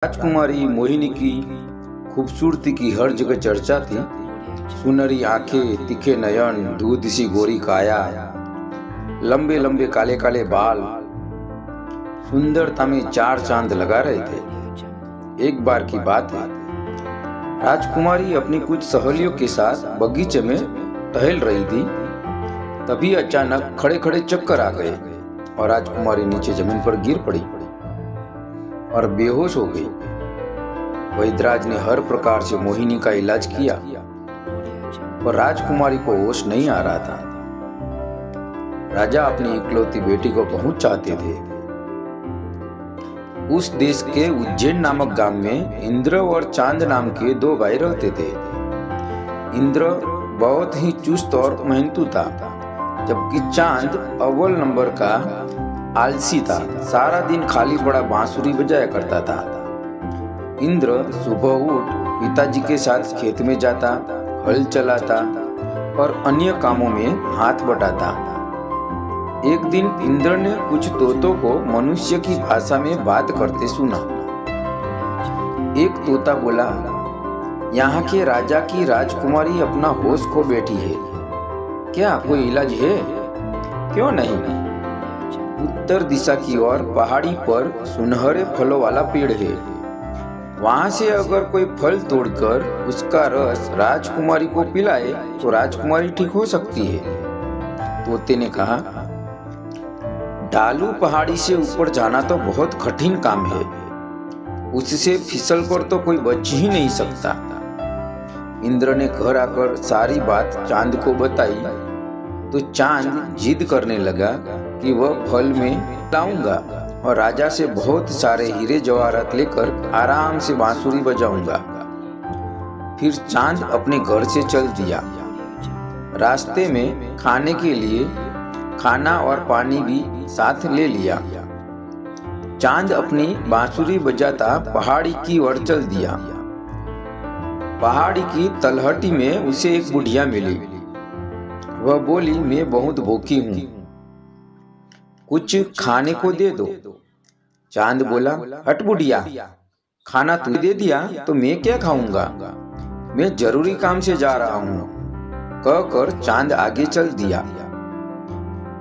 राजकुमारी मोहिनी की खूबसूरती की हर जगह चर्चा थी। सुनहरी आंखें, तीखे नयन, दूध सी गोरी काया, लंबे लंबे काले काले बाल सुंदरता में चार चांद लगा रहे थे। एक बार की बात है, राजकुमारी अपनी कुछ सहेलियों के साथ बगीचे में टहल रही थी। तभी अचानक खड़े खड़े चक्कर आ गए और राजकुमारी नीचे जमीन पर गिर पड़ी और बेहोश हो गई। वैद्यराज ने हर प्रकार से मोहिनी का इलाज किया पर राजकुमारी को होश नहीं आ रहा था। राजा अपनी इकलौती बेटी को बहुत चाहते थे। उस देश के उज्जैन नामक गांव में इंद्र और चांद नाम के दो भाई रहते थे। इंद्र बहुत ही चुस्त और मेहनतू था, जबकि चांद अव्वल नंबर का आलसी था। सारा दिन खाली पड़ा बांसुरी बजाया करता था। इंद्र सुबह उठ पिताजी के साथ खेत में जाता, हल चलाता और अन्य कामों में हाथ बटाता। एक दिन इंद्र ने कुछ तोतों को मनुष्य की भाषा में बात करते सुना। एक तोता बोला, यहाँ के राजा की राजकुमारी अपना होश खो बैठी है, क्या कोई इलाज है? क्यों नहीं? उत्तर दिशा की ओर पहाड़ी पर सुनहरे फलों वाला पेड़ है, वहां से अगर कोई फल तोड़कर उसका रस राजकुमारी को पिलाए तो राजकुमारी ठीक हो सकती है। तोते ने कहा, ढालू पहाड़ी से ऊपर जाना तो बहुत कठिन काम है, उससे फिसल कर तो कोई बच ही नहीं सकता। इंद्र ने घर आकर सारी बात चांद को बताई तो चांद जिद करने लगा कि वह फल में लाऊंगा और राजा से बहुत सारे हीरे जवाहरात लेकर आराम से बांसुरी बजाऊंगा। फिर चांद अपने घर से चल दिया। रास्ते में खाने के लिए खाना और पानी भी साथ ले लिया। चांद अपनी बांसुरी बजाता पहाड़ी की ओर चल दिया। पहाड़ी की तलहटी में उसे एक बुढ़िया मिली। वह बोली, मैं बहुत भूखी हूँ, कुछ खाने को दे दो। चांद बोला, हट बुढ़िया, खाना तू दे दिया तो मैं क्या खाऊंगा, मैं जरूरी काम से जा रहा हूँ। कहकर चांद आगे चल दिया।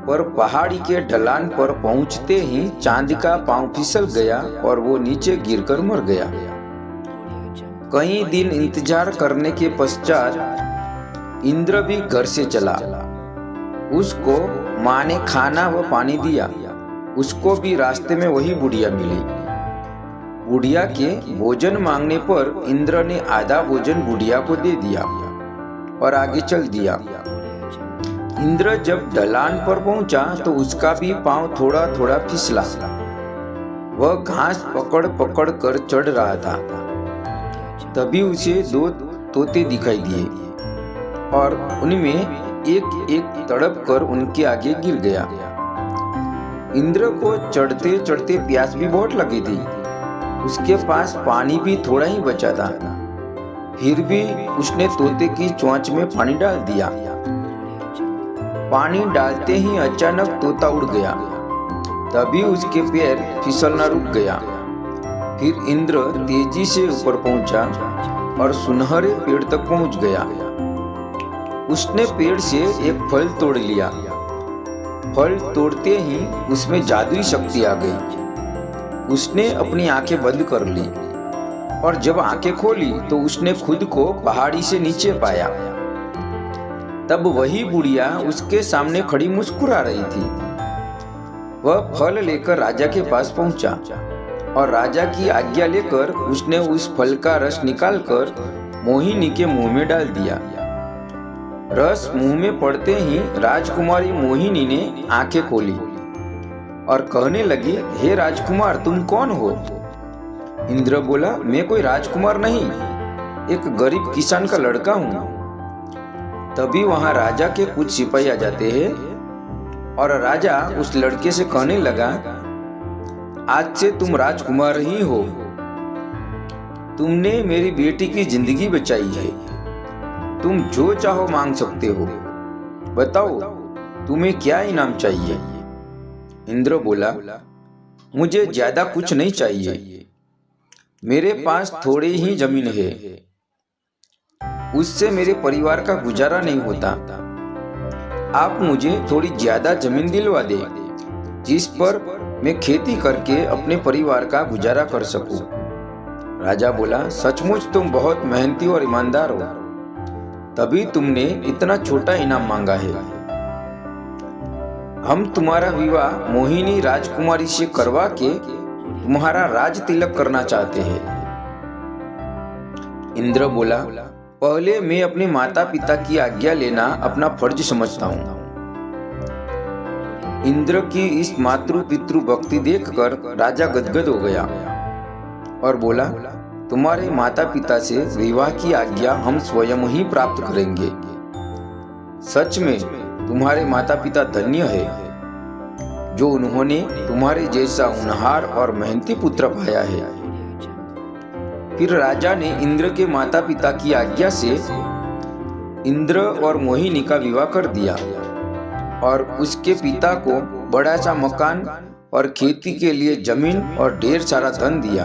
पर पहाड़ी के ढलान पर पहुंचते ही चांद का पांव फिसल गया और वो नीचे गिरकर मर गया। कई दिन इंतजार करने के पश्चात इंद्र भी घर से चला। उसको माँ ने खाना व पानी दिया। उसको भी रास्ते में वही बुढ़िया मिली। बुढ़िया के भोजन मांगने पर इंद्र ने आधा भोजन बुढ़िया को दे दिया और आगे चल दिया। इंद्र जब ढलान पर पहुंचा तो उसका भी पांव थोड़ा थोड़ा फिसला। वह घास पकड़ पकड़ कर चढ़ रहा था। तभी उसे दो तोते दिखाई दिए और उनमें एक एक तड़प कर उनके आगे गिर गया। इंद्र को चढ़ते चढ़ते प्यास भी बहुत लगी थी। उसके पास पानी भी थोड़ा ही बचा था। फिर भी उसने तोते की चोंच में पानी डाल दिया। पानी डालते ही अचानक तोता उड़ गया। तभी उसके पैर फिसलना रुक गया। फिर इंद्र तेजी से ऊपर पहुंचा और सुनहरे पेड़ तक पहुंच गया। उसने पेड़ से एक फल तोड़ लिया। फल तोड़ते ही उसमें जादुई शक्ति आ गई। उसने अपनी आंखें बंद कर ली और जब आंखें खोली तो उसने खुद को पहाड़ी से नीचे पाया। तब वही बुढ़िया उसके सामने खड़ी मुस्कुरा रही थी। वह फल लेकर राजा के पास पहुंचा और राजा की आज्ञा लेकर उसने उस फल का रस निकालकर मोहिनी के मुंह में डाल दिया। रस मुंह में पड़ते ही राजकुमारी मोहिनी ने आंखें खोली और कहने लगी, हे राजकुमार, तुम कौन हो? इंद्र बोला, मैं कोई राजकुमार नहीं, एक गरीब किसान का लड़का हूँ। तभी वहां राजा के कुछ सिपाही आ जाते हैं और राजा उस लड़के से कहने लगा, आज से तुम राजकुमार ही हो। तुमने मेरी बेटी की जिंदगी बचाई है। तुम जो चाहो मांग सकते हो। बताओ, तुम्हें क्या इनाम चाहिए? इंद्र बोला, मुझे ज्यादा कुछ नहीं चाहिए, मेरे पास थोड़ी ही जमीन है, उससे मेरे परिवार का गुजारा नहीं होता। आप मुझे थोड़ी ज्यादा जमीन दिलवा दे जिस पर मैं खेती करके अपने परिवार का गुजारा कर सकूं। राजा बोला, सचमुच तुम बहुत मेहनती और ईमानदार हो, तभी तुमने इतना छोटा इनाम मांगा है। हम तुम्हारा विवाह मोहिनी राजकुमारी से करवा के तुम्हारा राज तिलक करना चाहते हैं। इंद्र बोला, पहले मैं अपने माता पिता की आज्ञा लेना अपना फर्ज समझता हूँ। इंद्र की इस मातृ पितृ भक्ति देखकर राजा गदगद हो गया और बोला, तुम्हारे माता पिता से विवाह की आज्ञा हम स्वयं ही प्राप्त करेंगे। सच में तुम्हारे माता पिता धन्य है जो उन्होंने तुम्हारे जैसा होनहार और मेहनती पुत्र पाया है। फिर राजा ने इंद्र के माता पिता की आज्ञा से इंद्र और मोहिनी का विवाह कर दिया और उसके पिता को बड़ा सा मकान और खेती के लिए जमीन और ढेर सारा धन दिया।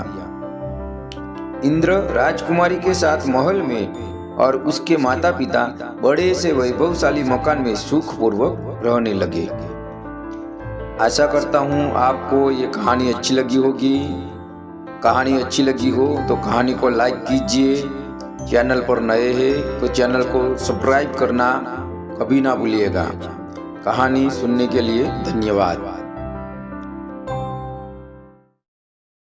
इंद्र राजकुमारी के साथ महल में और उसके माता पिता बड़े से वैभवशाली मकान में सुखपूर्वक रहने लगे। आशा करता हूँ आपको ये कहानी अच्छी लगी होगी। कहानी अच्छी लगी हो तो कहानी को लाइक कीजिए। चैनल पर नए हैं तो चैनल को सब्सक्राइब करना कभी ना भूलिएगा। कहानी सुनने के लिए धन्यवाद।